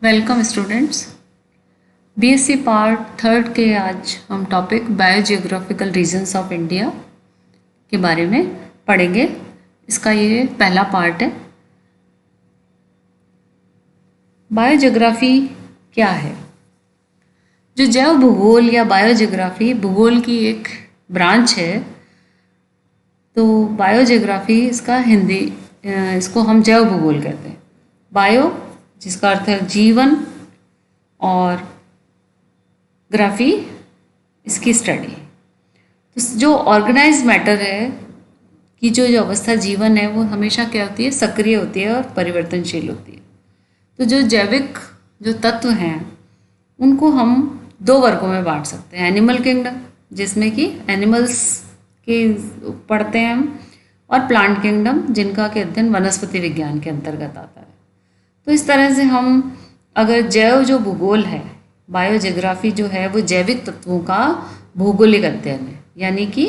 Welcome students. BSc part third के आज हम topic biogeographical regions of India के बारे में पढ़ेंगे। इसका ये पहला पार्ट है। बायोजियोग्राफी क्या है? जो जैव भूगोल या बायोजियोग्राफी भूगोल की एक ब्रांच है। तो बायोजियोग्राफी इसका हिंदी इसको हम जैव भूगोल कहते हैं। बायो जिसका अर्थ है जीवन और ग्राफी इसकी स्टडी। तो जो ऑर्गेनाइज मैटर है कि जो अवस्था जीवन है वो हमेशा क्या होती है, सक्रिय होती है और परिवर्तनशील होती है। तो जो जैविक जो तत्व हैं उनको हम दो वर्गों में बांट सकते हैं। एनिमल किंगडम जिसमें कि एनिमल्स के पढ़ते हैं हम, और प्लांट किंगडम जिनका के अध्ययन वनस्पति विज्ञान के अंतर्गत आता है। तो इस तरह से हम अगर जैव जो भूगोल है, बायोजियोग्राफी जो है वो जैविक तत्वों का भौगोलिक अध्ययन है, यानी कि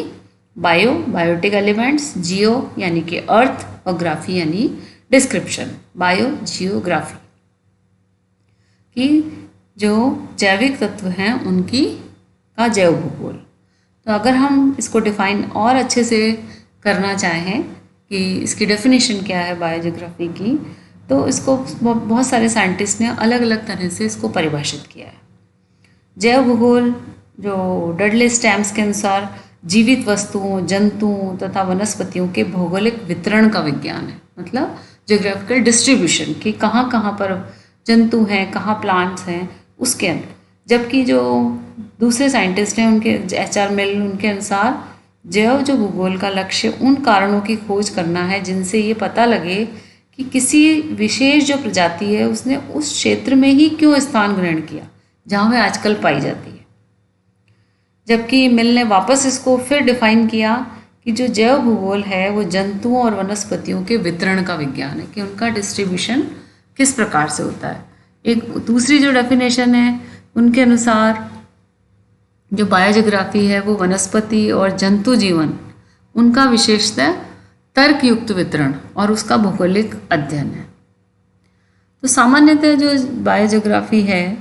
बायोटिक एलिमेंट्स, जियो यानी कि अर्थ और ग्राफी यानी डिस्क्रिप्शन, बायो जियोग्राफी की जो जैविक तत्व हैं उनकी का जैव भूगोल। तो अगर हम इसको डिफाइन और अच्छे से करना चाहें कि इसकी डेफिनेशन क्या है बायोजियोग्राफी की, तो इसको बहुत सारे साइंटिस्ट ने अलग अलग तरह से इसको परिभाषित किया है। जैव भूगोल जो डडले स्टैम्स के अनुसार जीवित वस्तुओं, जंतुओं तथा वनस्पतियों के भौगोलिक वितरण का विज्ञान है, मतलब जियोग्राफिकल डिस्ट्रीब्यूशन कि कहाँ कहाँ पर जंतु हैं, कहाँ प्लांट्स हैं उसके अंदर। जबकि जो दूसरे साइंटिस्ट हैं उनके HR मिल उनके अनुसार जैव जो भूगोल का लक्ष्य उन कारणों की खोज करना है जिनसे ये पता लगे कि किसी विशेष जो प्रजाति है उसने उस क्षेत्र में ही क्यों स्थान ग्रहण किया जहाँ वह आजकल पाई जाती है। जबकि मिल ने वापस इसको फिर डिफाइन किया कि जो जैव भूगोल है वो जंतुओं और वनस्पतियों के वितरण का विज्ञान है कि उनका डिस्ट्रीब्यूशन किस प्रकार से होता है। एक दूसरी जो डेफिनेशन है उनके अनुसार जो बायोजियोग्राफी है वो वनस्पति और जंतु जीवन उनका विशेषतः तर्कयुक्त वितरण और उसका भौगोलिक अध्ययन है। तो सामान्यतः जो बायोजियोग्राफी है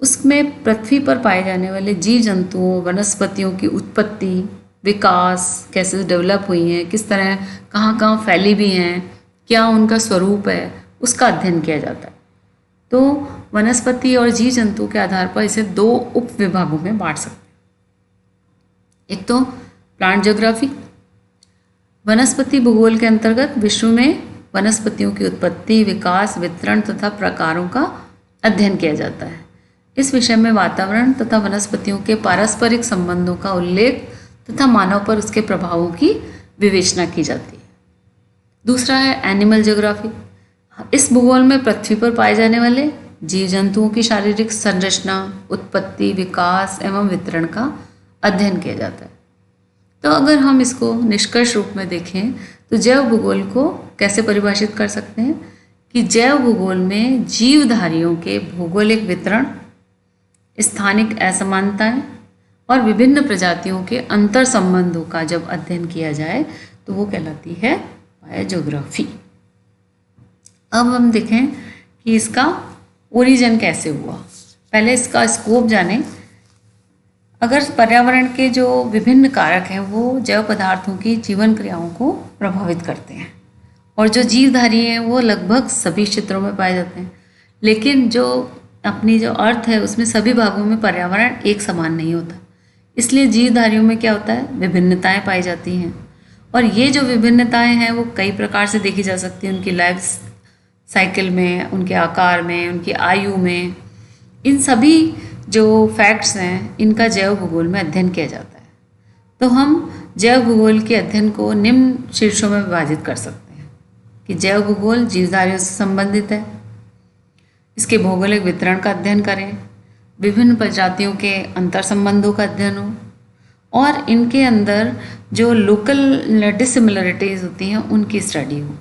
उसमें पृथ्वी पर पाए जाने वाले जीव जंतुओं, वनस्पतियों की उत्पत्ति, विकास कैसे डेवलप हुई हैं, किस तरह कहाँ कहाँ फैली भी हैं, क्या उनका स्वरूप है, उसका अध्ययन किया जाता है। तो वनस्पति और जीव जंतु के आधार पर इसे दो उप विभागों में बांट सकते हैं। एक तो प्लांट ज्योग्राफी, वनस्पति भूगोल के अंतर्गत विश्व में वनस्पतियों की उत्पत्ति, विकास, वितरण तथा प्रकारों का अध्ययन किया जाता है। इस विषय में वातावरण तथा वनस्पतियों के पारस्परिक संबंधों का उल्लेख तथा मानव पर उसके प्रभावों की विवेचना की जाती है। दूसरा है एनिमल ज्योग्राफी। इस भूगोल में पृथ्वी पर पाए जाने वाले जीव जंतुओं की शारीरिक संरचना, उत्पत्ति, विकास एवं वितरण का अध्ययन किया जाता है। तो अगर हम इसको निष्कर्ष रूप में देखें तो जैव भूगोल को कैसे परिभाषित कर सकते हैं कि जैव भूगोल में जीवधारियों के भौगोलिक वितरण, स्थानिक असमानताएं और विभिन्न प्रजातियों के अंतर संबंधों का जब अध्ययन किया जाए तो वो कहलाती है बायोजियोग्राफी। अब हम देखें कि इसका ओरिजिन कैसे हुआ। पहले इसका स्कोप जानें। अगर पर्यावरण के जो विभिन्न कारक हैं वो जैव पदार्थों की जीवन क्रियाओं को प्रभावित करते हैं और जो जीवधारी हैं वो लगभग सभी क्षेत्रों में पाए जाते हैं, लेकिन जो अपनी जो अर्थ है उसमें सभी भागों में पर्यावरण एक समान नहीं होता। इसलिए जीवधारियों में क्या होता है, विभिन्नताएं पाई जाती हैं और ये जो विभिन्नताएं हैं वो कई प्रकार से देखी जा सकती हैं, उनकी लाइफ साइकिल में, उनके आकार में, उनकी आयु में। इन सभी जो फैक्ट्स हैं इनका जैव भूगोल में अध्ययन किया जाता है। तो हम जैव भूगोल के अध्ययन को निम्न शीर्षों में विभाजित कर सकते हैं कि जैव भूगोल जीवधारियों से संबंधित है, इसके भौगोलिक वितरण का अध्ययन करें, विभिन्न प्रजातियों के अंतर संबंधों का अध्ययन हो और इनके अंदर जो लोकल डिसिमिलरिटीज़ होती हैं उनकी स्टडी हो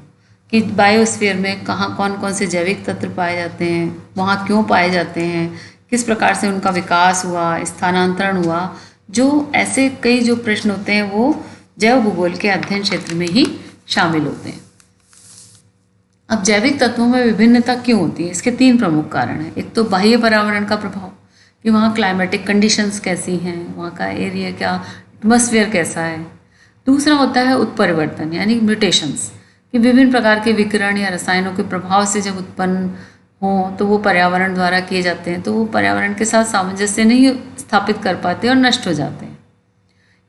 कि बायोस्फीयर में कहाँ कौन कौन से जैविक तत्व पाए जाते हैं, वहाँ क्यों पाए जाते हैं, किस प्रकार से उनका विकास हुआ, स्थानांतरण हुआ। जो ऐसे कई जो प्रश्न होते हैं वो जैव भूगोल के अध्ययन क्षेत्र में ही शामिल होते हैं। अब जैविक तत्वों में विभिन्नता क्यों होती है? इसके 3 प्रमुख कारण हैं। एक तो बाह्य पर्यावरण का प्रभाव, कि वहाँ क्लाइमेटिक कंडीशंस कैसी हैं, वहाँ का एरिया क्या, एटमॉस्फेयर कैसा है। दूसरा होता है उत्परिवर्तन यानी म्यूटेशंस, कि विभिन्न प्रकार के विकिरण या रसायनों के प्रभाव से जब उत्पन्न हों तो वो पर्यावरण द्वारा किए जाते हैं, तो वो पर्यावरण के साथ सामंजस्य नहीं स्थापित कर पाते और नष्ट हो जाते हैं।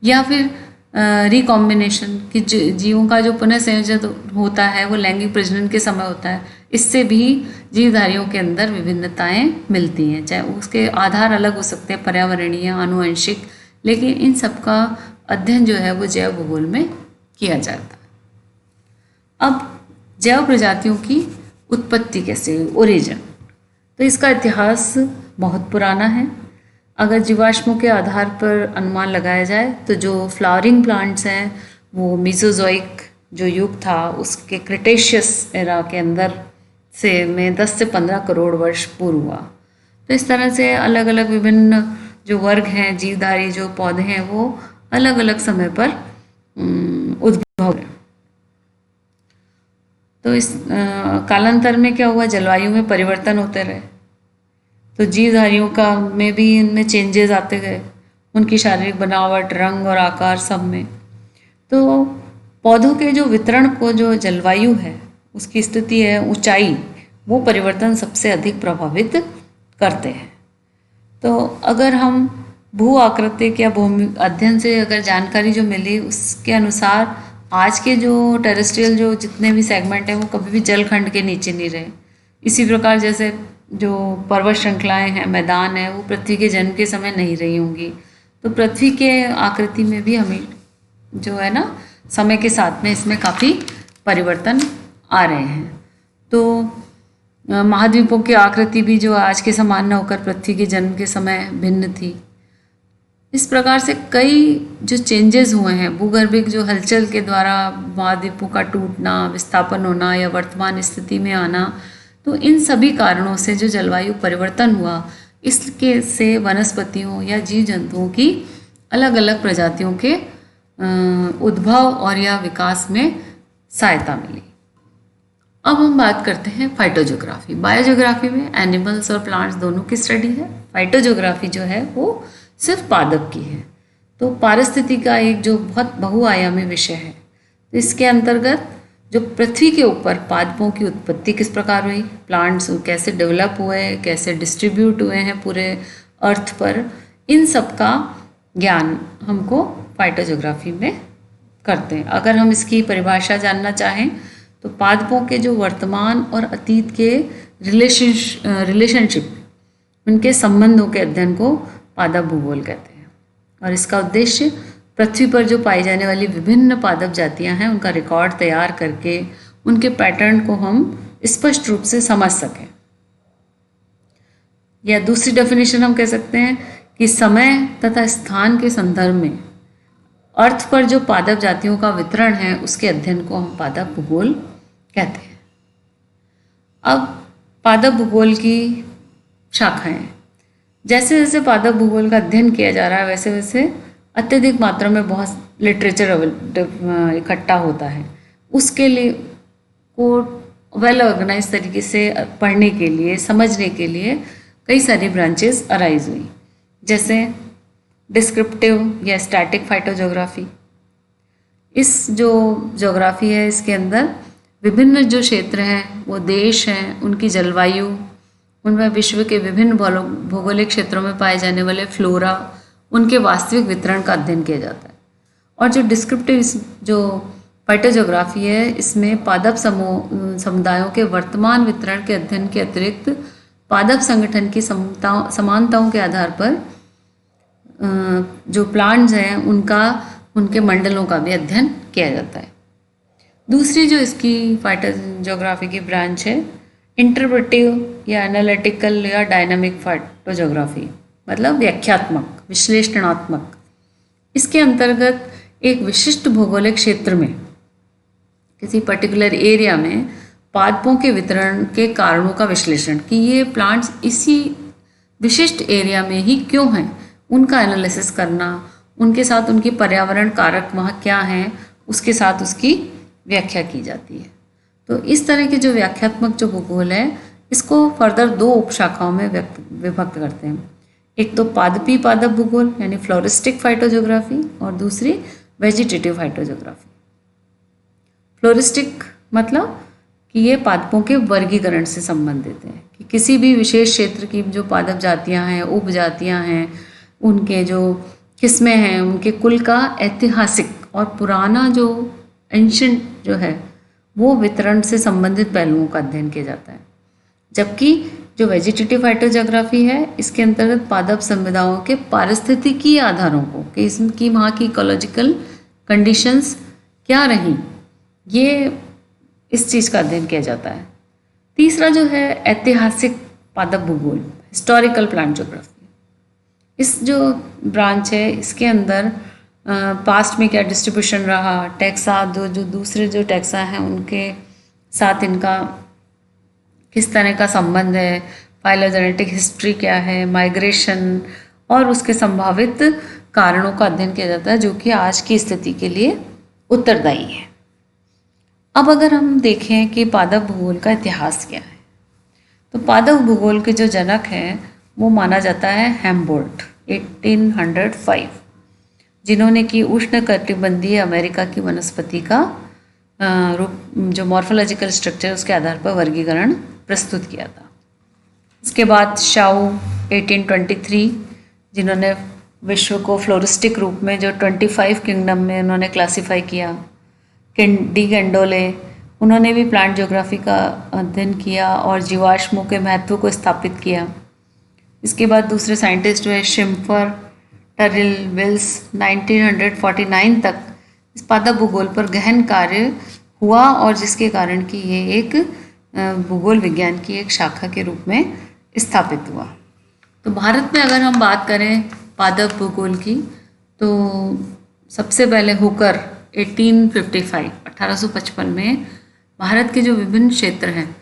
या फिर रिकॉम्बिनेशन, कि जीवों का जो पुनः संयोजन होता है वो लैंगिक प्रजनन के समय होता है। इससे भी जीवधारियों के अंदर विभिन्नताएं मिलती हैं, चाहे उसके आधार अलग हो सकते हैं, पर्यावरणीय, आनुवंशिक, लेकिन इन सब का अध्ययन जो है वो जैव भूगोल में किया जाता है। अब जैव प्रजातियों की उत्पत्ति कैसे हुई, ओरिजिन, तो इसका इतिहास बहुत पुराना है। अगर जीवाश्मों के आधार पर अनुमान लगाया जाए तो जो फ्लावरिंग प्लांट्स हैं वो मीसोजोइक जो युग था उसके क्रिटेशियस एरा के अंदर से में 10 से 15 करोड़ वर्ष पूर्व हुआ। तो इस तरह से अलग अलग विभिन्न जो वर्ग हैं, जीवधारी जो पौधे हैं, वो अलग अलग समय पर उद्भव हुए। तो इस कालांतर में क्या हुआ, जलवायु में परिवर्तन होते रहे, तो जीवधारियों का में भी इनमें चेंजेस आते गए, उनकी शारीरिक बनावट, रंग और आकार सब में। तो पौधों के जो वितरण को जो जलवायु है उसकी स्थिति है, ऊंचाई, वो परिवर्तन सबसे अधिक प्रभावित करते हैं। तो अगर हम भू आकृतिक या भूमि अध्ययन से अगर जानकारी जो मिली उसके अनुसार आज के जो टेरेस्ट्रियल जो जितने भी सेगमेंट हैं वो कभी भी जलखंड के नीचे नहीं रहे। इसी प्रकार जैसे जो पर्वत श्रृंखलाएं हैं, मैदान है, वो पृथ्वी के जन्म के समय नहीं रही होंगी। तो पृथ्वी के आकृति में भी हमें जो है ना समय के साथ में इसमें काफ़ी परिवर्तन आ रहे हैं। तो महाद्वीपों की आकृति भी जो आज के समान न होकर पृथ्वी के जन्म के समय भिन्न थी। इस प्रकार से कई जो चेंजेस हुए हैं, भूगर्भिक जो हलचल के द्वारा महाद्वीपों का टूटना, विस्थापन होना या वर्तमान स्थिति में आना, तो इन सभी कारणों से जो जलवायु परिवर्तन हुआ, इसके से वनस्पतियों या जीव जंतुओं की अलग अलग प्रजातियों के उद्भव और या विकास में सहायता मिली। अब हम बात करते हैं फाइटोजियोग्राफी। बायोजियोग्राफी में एनिमल्स और प्लांट्स दोनों की स्टडी है। फाइटोजियोग्राफी जो है वो सिर्फ पादप की है। तो पारिस्थितिकी का एक जो बहुत बहुआयामी विषय है। तो इसके अंतर्गत जो पृथ्वी के ऊपर पादपों की उत्पत्ति किस प्रकार हुई, प्लांट्स कैसे डेवलप हुए, कैसे डिस्ट्रीब्यूट हुए हैं पूरे अर्थ पर, इन सब का ज्ञान हमको फाइटोजियोग्राफी में करते हैं। अगर हम इसकी परिभाषा जानना चाहें तो पादपों के जो वर्तमान और अतीत के रिलेशनशिप, उनके संबंधों के अध्ययन को पादप भूगोल कहते हैं। और इसका उद्देश्य पृथ्वी पर जो पाई जाने वाली विभिन्न पादप जातियां हैं उनका रिकॉर्ड तैयार करके उनके पैटर्न को हम स्पष्ट रूप से समझ सकें। या दूसरी डेफिनेशन हम कह सकते हैं कि समय तथा स्थान के संदर्भ में अर्थ पर जो पादप जातियों का वितरण है उसके अध्ययन को हम पादप भूगोल कहते हैं। अब पादप भूगोल की शाखाएं, जैसे जैसे पादप भूगोल का अध्ययन किया जा रहा है वैसे वैसे अत्यधिक मात्रा में बहुत लिटरेचर इकट्ठा होता है। उसके लिए को वेल ऑर्गेनाइज तरीके से पढ़ने के लिए, समझने के लिए कई सारी ब्रांचेस अराइज हुई, जैसे डिस्क्रिप्टिव या स्टैटिक फाइटोजियोग्राफी। इस जो ज्योग्राफी है इसके अंदर विभिन्न जो क्षेत्र हैं, वो देश हैं, उनकी जलवायु, उनमें विश्व के विभिन्न भौगोलिक क्षेत्रों में पाए जाने वाले फ्लोरा, उनके वास्तविक वितरण का अध्ययन किया जाता है। और जो डिस्क्रिप्टिव जो फाइटोजियोग्राफी है इसमें पादप समुदायों के वर्तमान वितरण के अध्ययन के अतिरिक्त पादप संगठन की समानताओं के आधार पर जो प्लांट्स हैं उनके मंडलों का भी अध्ययन किया जाता है। दूसरी जो इसकी फाइटोजियोग्राफी की ब्रांच है इंटरप्रेटिव या एनालिटिकल या डायनामिक फाइटोजियोग्राफी, मतलब व्याख्यात्मक, विश्लेषणात्मक। इसके अंतर्गत एक विशिष्ट भौगोलिक क्षेत्र में, किसी पर्टिकुलर एरिया में पादपों के वितरण के कारणों का विश्लेषण, कि ये प्लांट्स इसी विशिष्ट एरिया में ही क्यों हैं, उनका एनालिसिस करना, उनके साथ उनकी पर्यावरण कारक वहाँ क्या हैं, उसके साथ उसकी व्याख्या की जाती है। तो इस तरह के जो व्याख्यात्मक जो भूगोल है, इसको फर्दर दो उपशाखाओं में विभक्त करते हैं। एक तो पादपी पादप भूगोल यानी फ्लोरिस्टिक फाइटोजियोग्राफी, और दूसरी वेजिटेटिव फाइटोजियोग्राफी। फ्लोरिस्टिक मतलब कि ये पादपों के वर्गीकरण से संबंधित है, कि किसी भी विशेष क्षेत्र की जो पादप जातियां हैं, उपजातियां हैं, उनके जो किस्में हैं, उनके कुल का ऐतिहासिक और पुराना जो एंशंट जो है वो वितरण से संबंधित पहलुओं का अध्ययन किया जाता है। जबकि जो वेजिटेटिव फाइटोजियोग्राफी है, इसके अंतर्गत पादप संविदाओं के पारिस्थितिकी आधारों को, कि इसकी वहाँ की इकोलॉजिकल कंडीशंस क्या रहीं, ये इस चीज़ का अध्ययन किया जाता है। तीसरा जो है ऐतिहासिक पादप भूगोल, हिस्टोरिकल प्लांट ज्योग्राफी। इस जो ब्रांच है, इसके अंदर पास्ट में क्या डिस्ट्रीब्यूशन रहा, टैक्सा जो दूसरे जो टैक्सा हैं उनके साथ इनका किस तरह का संबंध है, फाइलोजेनेटिक हिस्ट्री क्या है, माइग्रेशन और उसके संभावित कारणों का अध्ययन किया जाता है, जो कि आज की स्थिति के लिए उत्तरदायी है। अब अगर हम देखें कि पादप भूगोल का इतिहास क्या है, तो पादप भूगोल के जो जनक हैं वो माना जाता है हेम्बोल्ट 1805, जिन्होंने कि उष्णकटिबंधीय अमेरिका की वनस्पति का रूप, जो मॉर्फोलॉजिकल स्ट्रक्चर, उसके आधार पर वर्गीकरण प्रस्तुत किया था। इसके बाद शाऊ 1823, जिन्होंने विश्व को फ्लोरिस्टिक रूप में जो 25 किंगडम में उन्होंने क्लासीफाई किया। डी कैंडोले, उन्होंने भी प्लांट ज्योग्राफी का अध्ययन किया और जीवाश्मों के महत्व को स्थापित किया। इसके बाद दूसरे साइंटिस्ट हुए शिम्फर, टरिल, विल्स। 1949 तक इस पादप भूगोल पर गहन कार्य हुआ, और जिसके कारण कि ये एक भूगोल विज्ञान की एक शाखा के रूप में स्थापित हुआ। तो भारत में अगर हम बात करें पादप भूगोल की, तो सबसे पहले हुकर 1855 में भारत के जो विभिन्न क्षेत्र हैं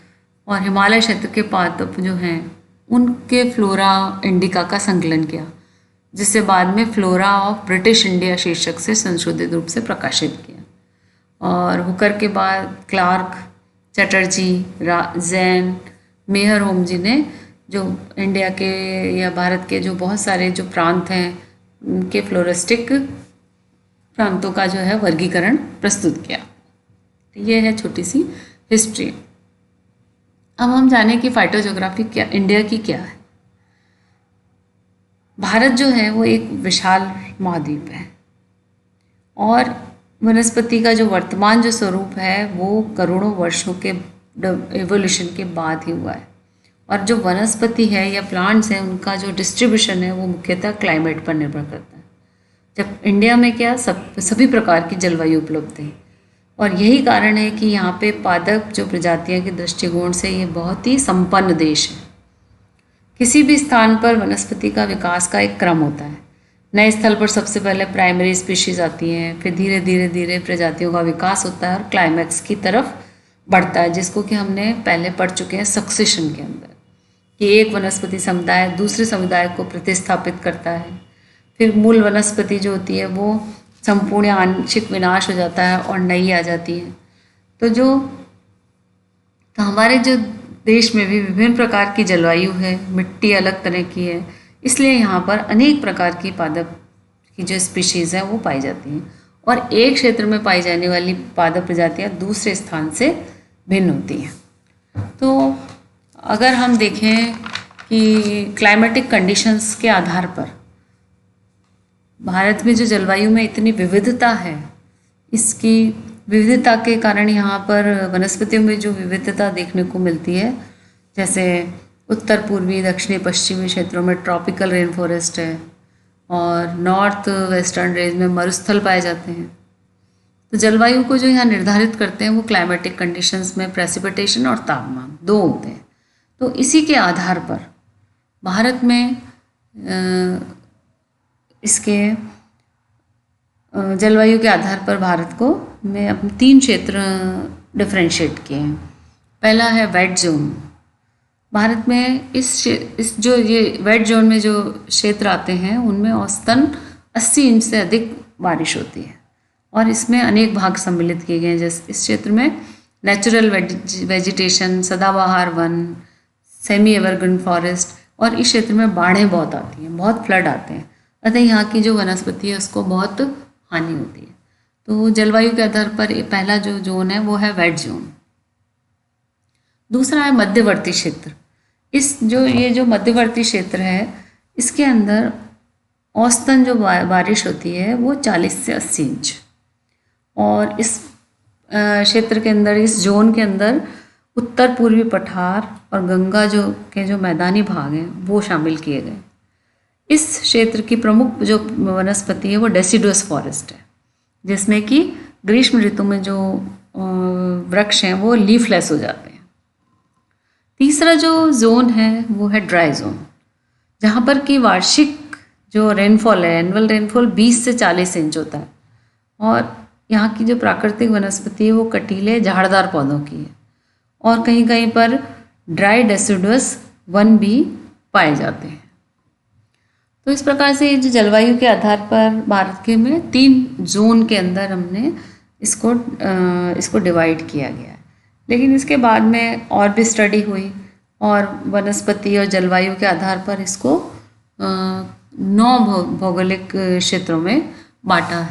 और हिमालय क्षेत्र के पादप जो हैं उनके फ्लोरा इंडिका का संकलन किया, जिसे बाद में फ्लोरा ऑफ ब्रिटिश इंडिया शीर्षक से संशोधित रूप से प्रकाशित किया। और हुकर के बाद क्लार्क, चटर्जी, जैन, मेहर होम जी ने जो इंडिया के या भारत के जो बहुत सारे जो प्रांत हैं उनके फ्लोरिस्टिक प्रांतों का जो है वर्गीकरण प्रस्तुत किया। तो ये है छोटी सी हिस्ट्री। अब हम जाने कि फाइटोजियोग्राफी क्या इंडिया की क्या है। भारत जो है वो एक विशाल महाद्वीप है, और वनस्पति का जो वर्तमान जो स्वरूप है वो करोड़ों वर्षों के एवोल्यूशन के बाद ही हुआ है। और जो वनस्पति है या प्लांट्स हैं उनका जो डिस्ट्रीब्यूशन है वो मुख्यतः क्लाइमेट पर निर्भर करता है। जब इंडिया में क्या सभी प्रकार की जलवायु उपलब्ध है, और यही कारण है कि यहाँ पे पादप जो प्रजातियों के दृष्टिकोण से ये बहुत ही संपन्न देश है। किसी भी स्थान पर वनस्पति का विकास का एक क्रम होता है। नए स्थल पर सबसे पहले प्राइमरी स्पीशीज आती हैं, फिर धीरे धीरे धीरे प्रजातियों का विकास होता है और क्लाइमैक्स की तरफ बढ़ता है, जिसको कि हमने पहले पढ़ चुके हैं सक्सेशन के अंदर, कि एक वनस्पति समुदाय दूसरे समुदाय को प्रतिस्थापित करता है। फिर मूल वनस्पति जो होती है वो संपूर्ण आंशिक विनाश हो जाता है और नई आ जाती है। तो हमारे जो देश में भी विभिन्न प्रकार की जलवायु है, मिट्टी अलग तरह की है, इसलिए यहाँ पर अनेक प्रकार की पादप की जो स्पीशीज़ हैं वो पाई जाती हैं, और एक क्षेत्र में पाई जाने वाली पादप प्रजातियाँ दूसरे स्थान से भिन्न होती हैं। तो अगर हम देखें कि क्लाइमेटिक कंडीशंस के आधार पर भारत में जो जलवायु में इतनी विविधता है, इसकी विविधता के कारण यहाँ पर वनस्पतियों में जो विविधता देखने को मिलती है, जैसे उत्तर पूर्वी दक्षिणी पश्चिमी क्षेत्रों में ट्रॉपिकल रेन फॉरेस्ट है, और नॉर्थ वेस्टर्न रेंज में मरुस्थल पाए जाते हैं। तो जलवायु को जो यहाँ निर्धारित करते हैं वो क्लाइमेटिक कंडीशंस में प्रेसिपिटेशन और तापमान दो होते हैं। तो इसी के आधार पर भारत में इसके जलवायु के आधार पर भारत को में अपने 3 क्षेत्र डिफरेंशिएट किए हैं। पहला है वेट जोन। भारत में इस जो ये वेट जोन में जो क्षेत्र आते हैं उनमें औसतन 80 इंच से अधिक बारिश होती है, और इसमें अनेक भाग सम्मिलित किए गए हैं। जैसे इस क्षेत्र में नेचुरल वेजिटेशन, सदाबहार वन, सेमी एवरग्रीन फॉरेस्ट, और इस क्षेत्र में बाढ़ें बहुत आती हैं, बहुत फ्लड आते हैं, अतः यहाँ की जो वनस्पति है उसको बहुत हानि होती है। तो जलवायु के आधार पर पहला जो जोन है वो है वेट जोन। दूसरा है मध्यवर्ती क्षेत्र। ये जो मध्यवर्ती क्षेत्र है इसके अंदर औसतन जो बारिश होती है वो 40 से 80 इंच, और इस क्षेत्र के अंदर, इस जोन के अंदर उत्तर पूर्वी पठार और गंगा जो मैदानी भाग हैं वो शामिल किए गए। इस क्षेत्र की प्रमुख जो वनस्पति है वो डेसिडुअस फॉरेस्ट है, जिसमें कि ग्रीष्म ऋतु में जो वृक्ष हैं वो लीफलेस हो जाते हैं। तीसरा जो जोन है वो है ड्राई जोन, जहाँ पर कि वार्षिक जो रेनफॉल है, एनुअल रेनफॉल 20 से 40 इंच होता है, और यहाँ की जो प्राकृतिक वनस्पति है वो कटीले झाड़दार पौधों की है, और कहीं कहीं पर ड्राई डेसिडुअस वन भी पाए जाते हैं। तो इस प्रकार से जो जलवायु के आधार पर भारत के में 3 जोन के अंदर हमने इसको डिवाइड किया गया है। लेकिन इसके बाद में और भी स्टडी हुई और वनस्पति और जलवायु के आधार पर इसको 9 भौगोलिक क्षेत्रों में बांटा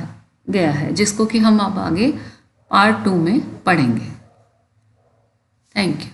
गया है, जिसको कि हम अब आगे पार्ट 2 में पढ़ेंगे। Thank you.